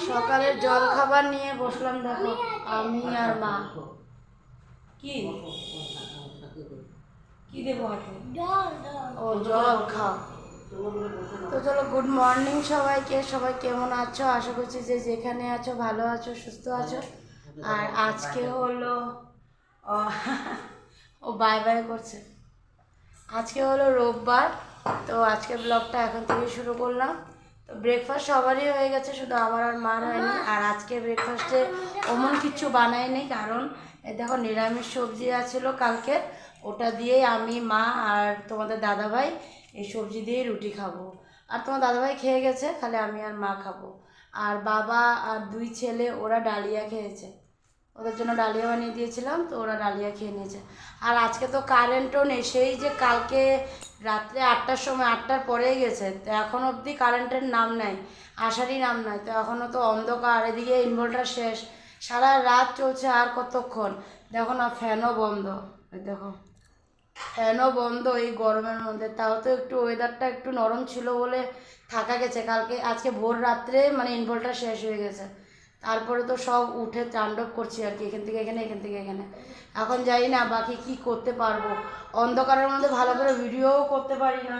সকালের জল খাবার নিয়ে বসলাম, দেখো আমি আর মা। কি কি দেবো হাতে? ও জল খাও। তো চলো, গুড মর্নিং সবাইকে। সবাই কেমন আছো? আশা করছি যে যেখানে আছো ভালো আছো, সুস্থ আছো। আর আজকে হলো ও বাই বাই করছে। আজকে হলো রোববার, তো আজকে ব্লগটা এখন থেকে শুরু করলাম। তো ব্রেকফাস্ট সবারই হয়ে গেছে, শুধু আমার আর মার হয়নি। আর আজকে ব্রেকফাস্টে অমন কিছু বানাইনি, কারণ দেখো নিরামিষ সবজি আছিল কালকে, ওটা দিয়েই আমি, মা আর তোমাদের দাদাভাই এই সবজি দিয়েই রুটি খাবো। আর তোমার দাদাভাই খেয়ে গেছে, খালি আমি আর মা খাবো। আর বাবা আর দুই ছেলে ওরা ডালিয়া খেয়েছে, ওদের জন্য ডালিয়া বানিয়ে দিয়েছিলাম, তো ওরা ডালিয়া খেয়ে নিয়েছে। আর আজকে তো কারেন্টও নেই, সেই যে কালকে রাত্রে 8টার সময়, 8টার পরেই গেছে, তো এখন অবধি কারেন্টের নাম নাই, আসারই নাম নাই। তো এখনও তো অন্ধকার, এদিকে ইনভার্টার শেষ, সারা রাত চলছে। আর কতক্ষণ? দেখো না, ফ্যানও বন্ধ, দেখো ফ্যানও বন্ধ এই গরমের মধ্যে। তাও তো একটু ওয়েদারটা একটু নরম ছিল বলে থাকা গেছে। কালকে আজকে ভোর রাত্রে মানে ইনভার্টার শেষ হয়ে গেছে, তারপরে তো সব উঠে তাণ্ডব করছি আর কি, এখান থেকে এখানে, এখান থেকে এখানে। এখন জানি না বাকি কি করতে পারবো, অন্ধকারের মধ্যে ভালো করে ভিডিওও করতে পারি না।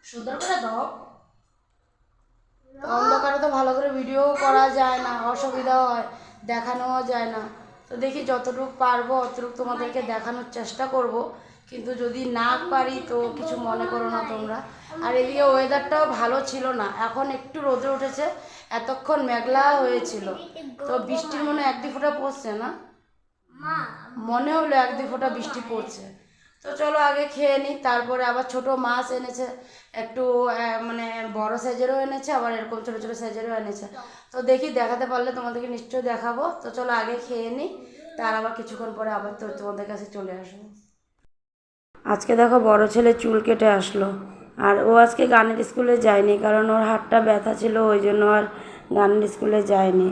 সুন্দর করে দাও, অন্ধকারে তো ভালো করে ভিডিও করা যায় না, অসুবিধা হয়, দেখানোও যায় না। তো দেখি যতটুকু পারবো অতটুকু তোমাদেরকে দেখানোর চেষ্টা করব, কিন্তু যদি না পারি তো কিছু মনে করো না তোমরা। আর এদিকে ওয়েদারটাও ভালো ছিল না, এখন একটু রোদে উঠেছে, এতক্ষণ মেঘলা হয়েছিল। তো বৃষ্টির মনে এক দুই ফোঁটা পড়ছে না, মনে হলো এক দুই ফোঁটা বৃষ্টি পড়ছে। তো চলো আগে খেয়ে নিই, তারপরে আবার ছোট মাছ এনেছে, একটু মানে বড় সাইজেরও এনেছে, আবার এরকম ছোটো ছোটো সাইজেরও এনেছে। তো দেখি, দেখাতে পারলে তোমাদেরকে নিশ্চয়ই দেখাবো। তো চলো আগে খেয়ে নিই, তার আবার কিছুক্ষণ পরে আবার তো তোমাদের কাছে চলে আসবো। আজকে দেখো বড় ছেলে চুল কেটে আসলো, আর ও আজকে গানের স্কুলে যায়নি, কারণ ওর হাতটা ব্যথা ছিল, ওই জন্য আর গানের স্কুলে যায়নি।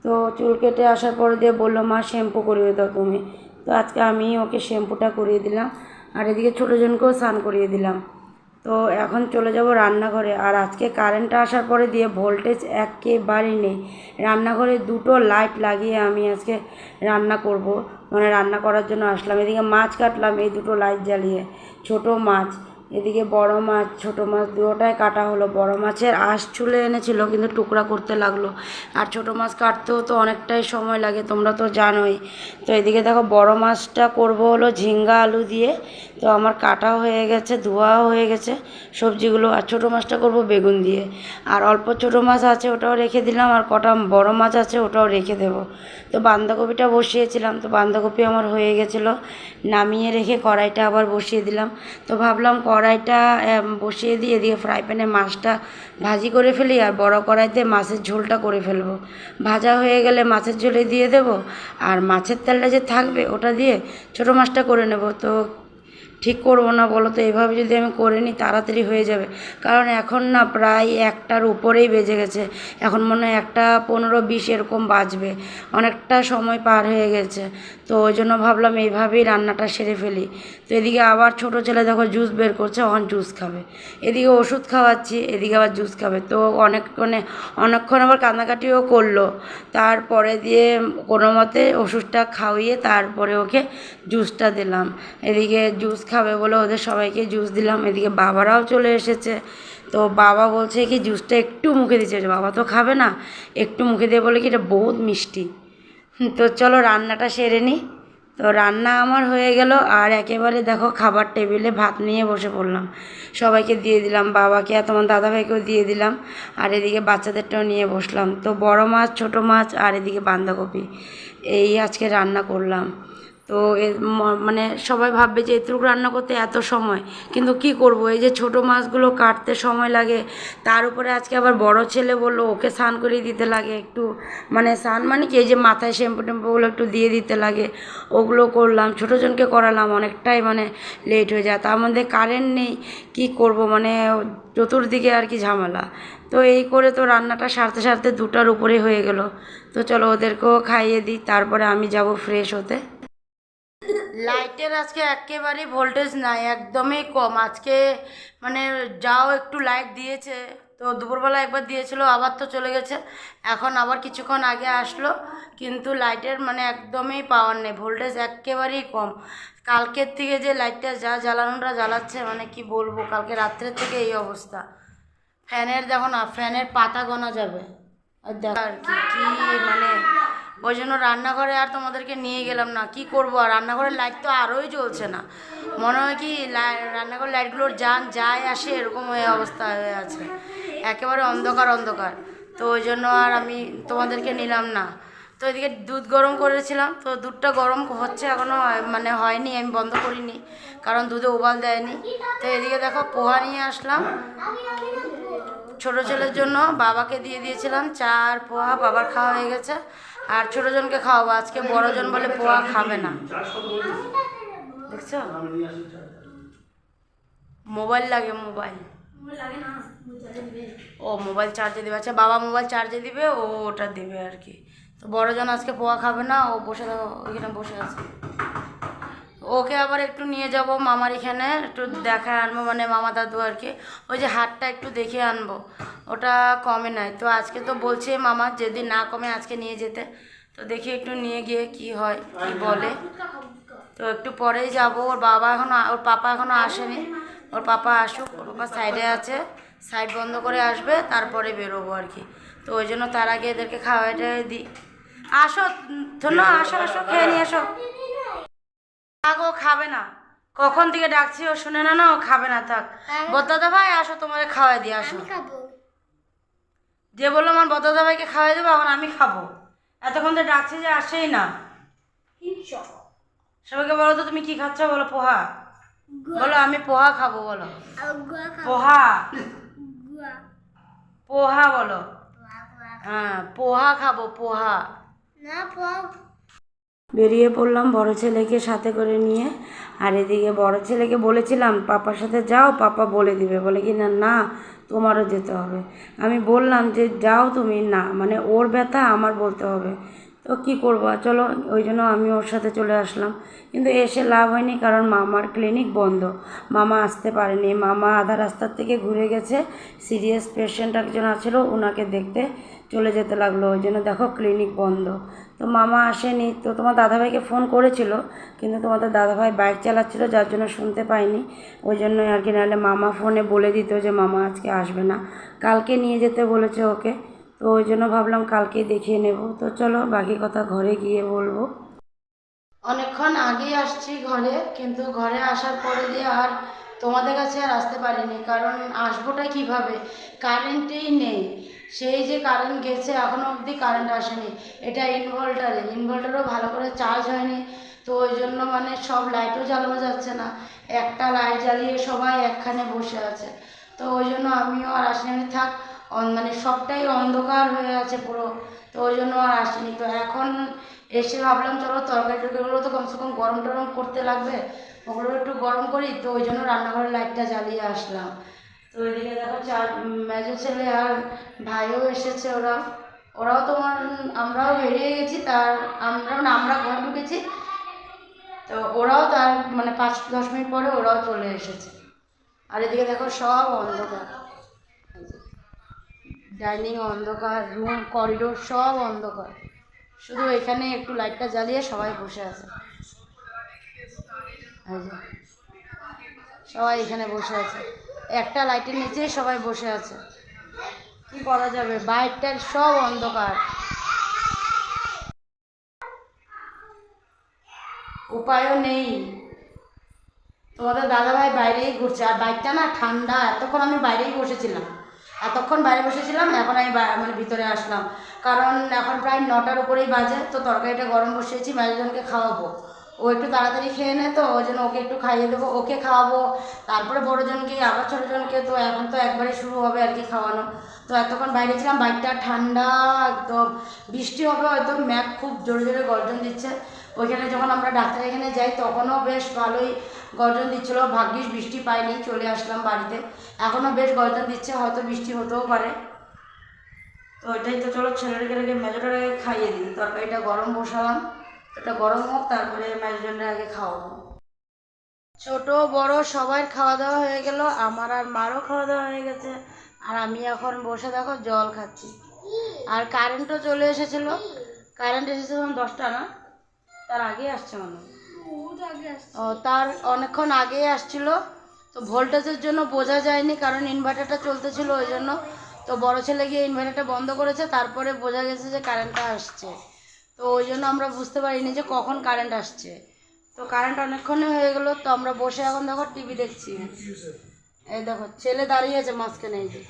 তো চুল কেটে আসার পরে দিয়ে বললো, মা শ্যাম্পু করিয়ে দাও তুমি। তো আজকে আমি ওকে শ্যাম্পুটা করিয়ে দিলাম, আর এদিকে ছোটোজনকেও স্নান করিয়ে দিলাম। তো এখন চলে যাব রান্নাঘরে। আর আজকে কারেন্টটা আসার পরে দিয়ে ভোল্টেজ একেবারেই নেই, রান্নাঘরে দুটো লাইট লাগিয়ে আমি আজকে রান্না করব, মানে রান্না করার জন্য আসলাম। এদিকে মাছ কাটলাম এই দুটো লাইট জ্বালিয়ে, ছোট মাছ, এদিকে বড় মাছ, ছোট মাছ দুটোটাই কাটা হলো। বড় মাছের আঁশ ছুলে এনেছিল, কিন্তু টুকরা করতে লাগলো। আর ছোট মাছ কাটতেও তো অনেকটাই সময় লাগে, তোমরা তো জানোই। তো এদিকে দেখো বড় মাছটা করব হলো ঝিঙ্গা আলু দিয়ে। তো আমার কাটাও হয়ে গেছে, ধোয়াও হয়ে গেছে সবজিগুলো। আর ছোটো মাছটা করব বেগুন দিয়ে। আর অল্প ছোটো মাছ আছে, ওটাও রেখে দিলাম, আর কটা বড় মাছ আছে ওটাও রেখে দেব। তো বাঁধাকপিটা বসিয়েছিলাম, তো বাঁধাকপি আমার হয়ে গেছিলো, নামিয়ে রেখে কড়াইটা আবার বসিয়ে দিলাম। তো ভাবলাম কড়াইটা বসিয়ে দিয়ে এদিকে ফ্রাই প্যানে মাছটা ভাজি করে ফেলি, আর বড় কড়াইতে মাছের ঝোলটা করে ফেলবো। ভাজা হয়ে গেলে মাছের ঝোলে দিয়ে দেব, আর মাছের তেলটা যে থাকবে ওটা দিয়ে ছোটো মাছটা করে নেব। তো ঠিক করবো না বলো তো? এভাবে যদি আমি করে নিই তাড়াতাড়ি হয়ে যাবে, কারণ এখন না প্রায় 1টার উপরেই বেজে গেছে, এখন মনে হয় 1টা 15-20 এরকম বাজবে, অনেকটা সময় পার হয়ে গেছে। তো ওই জন্য ভাবলাম এইভাবেই রান্নাটা সেরে ফেলি। তো এদিকে আবার ছোটো ছেলে দেখো জুস বের করছে, অন জুস খাবে। এদিকে ওষুধ খাওয়াচ্ছি, এদিকে আবার জুস খাবে। তো অনেকক্ষণ আবার কান্নাকাটিও করলো, তারপরে দিয়ে কোনো মতে ওষুধটা খাওয়িয়ে তারপরে ওকে জুসটা দিলাম। এদিকে জুস খাবে বলে ওদের সবাইকে জুস দিলাম। এদিকে বাবারাও চলে এসেছে, তো বাবা বলছে কি জুসটা একটু মুখে দিচ্ছে, বাবা তো খাবে না, একটু মুখে দিয়ে বলে কি এটা বহুত মিষ্টি। তো চলো রান্নাটা সেরে নিই। তো রান্না আমার হয়ে গেল, আর একেবারে দেখো খাবার টেবিলে ভাত নিয়ে বসে পড়লাম, সবাইকে দিয়ে দিলাম, বাবাকে আর তোমার দাদাভাইকেও দিয়ে দিলাম, আর এদিকে বাচ্চাদেরটাও নিয়ে বসলাম। তো বড় মাছ, ছোট মাছ, আর এদিকে বাঁধাকপি, এই আজকে রান্না করলাম। তো মানে সবাই ভাববে যে এতটুকু রান্না করতে এত সময়, কিন্তু কি করব, এই যে ছোট মাছগুলো কাটতে সময় লাগে, তার উপরে আজকে আবার বড় ছেলে বললো ওকে স্নান করিয়ে দিতে লাগে একটু, মানে স্নান মানে কি, এই যে মাথায় শ্যাম্পু ট্যাম্পুগুলো একটু দিয়ে দিতে লাগে, ওগুলো করলাম, ছোটোজনকে করালাম, অনেকটাই মানে লেট হয়ে যায়। তার মধ্যে কারেন্ট নেই, কি করব, মানে চতুর্দিকে আর কি ঝামেলা। তো এই করে তো রান্নাটা সারতে সারতে 2টার উপরে হয়ে গেল। তো চলো ওদেরকেও খাইয়ে দিই, তারপরে আমি যাব ফ্রেশ হতে। লাইটের আজকে একেবারেই ভোল্টেজ নাই, একদমই কম আজকে, মানে যাও একটু লাইট দিয়েছে তো দুপুরবেলা একবার দিয়েছিল, আবার তো চলে গেছে। এখন আবার কিছুক্ষণ আগে আসলো, কিন্তু লাইটের মানে একদমই পাওয়ার নেই, ভোল্টেজ একেবারেই কম। কালকের থেকে যে লাইটটা যা জ্বালানোটা জ্বালাচ্ছে মানে কি বলবো, কালকে রাত্রের থেকে এই অবস্থা। ফ্যানের দেখো না, ফ্যানের পাতা গোনা যাবে। আর দেখো আর কি কি মানে, ওই জন্য রান্নাঘরে আর তোমাদেরকে নিয়ে গেলাম না। কি করবো, আর রান্নাঘরের লাইট তো আরোই জ্বলছে না, মনে হয় কি রান্নাঘরের লাইটগুলোর যান যায় আসে এরকম হয়ে অবস্থা হয়ে আছে, একেবারে অন্ধকার অন্ধকার। তো ওই জন্য আর আমি তোমাদেরকে নিলাম না। তো এদিকে দুধ গরম করেছিলাম, তো দুধটা গরম হচ্ছে এখনও মানে হয়নি, আমি বন্ধ করিনি কারণ দুধে উবাল দেয়নি। তো এদিকে দেখো পোহা নিয়ে আসলাম ছোটো ছেলের জন্য, বাবাকে দিয়ে দিয়েছিলাম 4 পোহা, বাবার খাওয়া হয়ে গেছে। আর ছোটোজনকে খাওয়াবো, আজকে বড়জন বলে পোহা খাবে না। দেখছো মোবাইল লাগে, মোবাইল ও মোবাইল চার্জে দিবে। আচ্ছা বাবা মোবাইল চার্জে দিবে, ও ওটা দিবে আর কি। তো বড়জন আজকে পোহা খাবে না, ও বসে ওইখানে বসে আছে। ওকে আবার একটু নিয়ে যাব মামার এখানে, একটু দেখা আনবো, মানে মামা দাদু আর কি। ওই যে হাটটা একটু দেখে আনবো, ওটা কমে নাই। তো আজকে তো বলছে মামা যদি না কমে আজকে নিয়ে যেতে, তো দেখি একটু নিয়ে গিয়ে কি হয় কি বলে। তো একটু পরেই যাব। ওর বাবা এখনও, ওর পাপা এখনও আসেনি, ওর পাপা আসুক, ওর পাপা সাইডে আছে, সাইড বন্ধ করে আসবে তারপরে বেরোবো আর কি। তো ওই জন্য তার আগে এদেরকে খাওয়াইটা দিই। আসো ধন্য, আসো আসো খেয়ে নিয়ে আসো। ও খাবে না, কখন থেকে ডাকছি ও শুনে না, ও খাবে না, থাক। বদ্দাদা ভাই আসো, তোমাকে খাওয়াই দিয়ে আসো। যে বললো আমার বদ্দাদা ভাইকে খাওয়াই দেবো, এখন আমি খাবো। এতক্ষণ তো ডাকছি যে আসেই না। সবাইকে বলো তো তুমি কি খাচ্ছ, বলো পোহা, বলো আমি পোহা খাবো, বলো পোহা, পোহা বলো। হ্যাঁ পোহা খাবো, পোহা। বেরিয়ে পড়লাম বড় ছেলেকে সাথে করে নিয়ে। আর এদিকে বড় ছেলেকে বলেছিলাম পাপার সাথে যাও, পাপা বলে দিবে, বলে কি না না তোমারও যেতে হবে। আমি বললাম যে যাও তুমি, না মানে ওর ব্যথা আমার বলতে হবে, তো কী করবো, চলো ওই জন্য আমি ওর সাথে চলে আসলাম। কিন্তু এসে লাভ হয়নি, কারণ মামার ক্লিনিক বন্ধ, মামা আসতে পারেনি। মামা আধা রাস্তার থেকে ঘুরে গেছে, সিরিয়াস পেশেন্ট একজন আছিল ওনাকে দেখতে চলে যেতে লাগলো, ওই জন্য দেখো ক্লিনিক বন্ধ। তো মামা আসেনি। তো তোমার দাদাভাইকে ফোন করেছিল, কিন্তু তোমাদের দাদাভাই বাইক চালাচ্ছিল যার জন্য শুনতে পাইনি, ওই জন্যই আর কি। নাহলে মামা ফোনে বলে দিত যে মামা আজকে আসবে না, কালকে নিয়ে যেতে বলেছে ওকে। তো ওই জন্য ভাবলাম কালকেই দেখিয়ে নেব। তো চলো বাকি কথা ঘরে গিয়ে বলবো। অনেকক্ষণ আগেই আসছি ঘরে, কিন্তু ঘরে আসার পরে দিয়ে আর তোমাদের কাছে আর আসতে পারিনি, কারণ আসবোটা কিভাবে, কারেন্টেই নেই। সেই যে কারেন্ট গেছে এখনও অবধি কারেন্ট আসেনি। এটা ইনভার্টারও ভালো করে চার্জ হয়নি, তো ওই জন্য মানে সব লাইটও জ্বালানো যাচ্ছে না, একটা লাইট জ্বালিয়ে সবাই একখানে বসে আছে। তো ওই জন্য আমিও আর আসিনি, থাক মানে সবটাই অন্ধকার হয়ে আছে পুরো, তো ওই জন্য আর আসিনি। তো এখন এসে ভাবলাম চলো তরকারি টরকারিগুলো তো কমসে কম গরম টরম করতে লাগবে, ওগুলো একটু গরম করি, তো ওই জন্য রান্নাঘরের লাইটটা জ্বালিয়ে আসলাম। তো এদিকে দেখো মেজো ছেলে আর ভাইও এসেছে, ওরাও তোমার, আমরাও বেরিয়ে গেছি, তার আমরা ঘরে ঢুকেছি, তো ওরাও তার মানে 5-10 মিনিট পরে ওরাও চলে এসেছে। আর এদিকে দেখো সব অন্ধকার, ডাইনিং অন্ধকার, রুম করিডোর সব অন্ধকার, শুধু এখানে একটু লাইটটা জ্বালিয়ে সবাই বসে আছে। সবাই এখানে বসে আছে, একটা লাইটের নিচেই সবাই বসে আছে। কি করা যাবে, বাইরটার সব অন্ধকার, উপায়ও নেই। তোমাদের দাদাভাই বাইরেই ঘুরছে, আর বাইকটা না ঠান্ডা, এতক্ষণ আমি বাইরেই বসেছিলাম, এতক্ষণ বাইরে বসেছিলাম, এখন আমি মানে ভিতরে আসলাম, কারণ এখন প্রায় 9টার উপরেই বাজে। তো তরকারিটা গরম বসিয়েছি, মেজজনকে খাওয়াবো, ও একটু তাড়াতাড়ি খেয়ে নেয়, তো ওই জন্য ওকে একটু খাইয়ে দেবো, ওকে খাওয়াবো, তারপরে বড়োজনকে, আবার ছোটোজনকে। তো এখন তো একবারে শুরু হবে আর কি খাওয়ানো। তো এতক্ষণ বাইরে ছিলাম, বাইকটা ঠান্ডা একদম, বৃষ্টি হবে হয়তো, ম্যাঘ খুব জোরে জোরে গর্জন দিচ্ছে। ওইখানে যখন আমরা ডাক্তার এখানে যাই তখনও বেশ ভালোই গর্জন দিচ্ছিলো, ভাগ্যিস বৃষ্টি পাইনি, চলে আসলাম বাড়িতে। এখনও বেশ গর্জন দিচ্ছে, হয়তো বৃষ্টি হতেও পারে। তো ওইটাই, তো চলো ছেলেটাকে মেজোটাকে খাইয়ে দিই, তরকারিটা গরম বসালাম, এটা গরম হোক, তারপরে মেজোজনটা আগে খাওয়াবো। ছোট বড় সবার খাওয়া দাওয়া হয়ে গেল, আমার আর মারও খাওয়া দাওয়া হয়ে গেছে। আর আমি এখন বসে দেখো জল খাচ্ছি। আর কারেন্টও চলে এসেছিল, কারেন্ট এসেছে তখন 10টা না, তার আগে আসছে মনে হয়। ও তার অনেকক্ষণ আগেই আসছিল। তো ভোল্টেজের জন্য বোঝা যায়নি, কারণ ইনভার্টারটা চলতেছিল ওই জন্য। তো বড় ছেলে গিয়ে ইনভার্টারটা বন্ধ করেছে, তারপরে বোঝা গেছে যে কারেন্টটা আসছে। তো ওই জন্য আমরা বুঝতে পারিনি যে কখন কারেন্ট আসছে। তো কারেন্ট অনেকক্ষণই হয়ে গেলো। তো আমরা বসে এখন দেখো টিভি দেখছি। এই দেখো ছেলে দাঁড়িয়ে আছে মাঝখানে, এই যে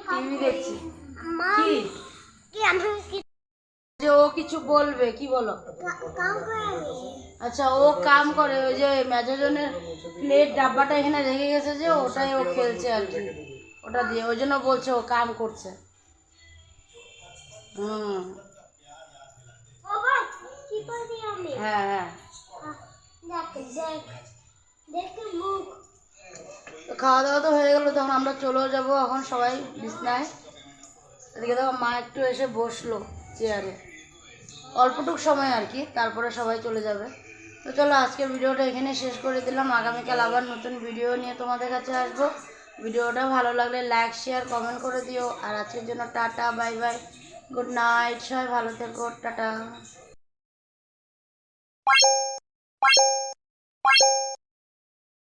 টিভি দেখছি। কি যে ও কিছু বলবে, কি বলো? আচ্ছা ও কাম করে, ওই যে ম্যাজনের প্লেট ডাব্বাটা এখানে রেখে গেছে, যে ওটাই ও খেলছে আর কি, ওটা দিয়ে, ওই জন্য বলছে ও কাম করছে। হুম, হ্যাঁ হ্যাঁ। তো খাওয়া দাওয়া তো হয়ে গেলো, তখন আমরা চলেও যাবো এখন সবাই বিছনায়। এদিকে দেখো মা একটু এসে বসলো চেয়ারে, অল্পটুক সময় আর কি, তারপরে সবাই চলে যাবে। তো চলো আজকের ভিডিওটা এখানে শেষ করে দিলাম। আগামীকাল আবার নতুন ভিডিও নিয়ে তোমাদের কাছে আসবো। ভিডিওটা ভালো লাগলে লাইক শেয়ার কমেন্ট করে দিও। আর আজকের জন্য tata, bye bye, good night, সবাই ভালো থেকো, টাটা।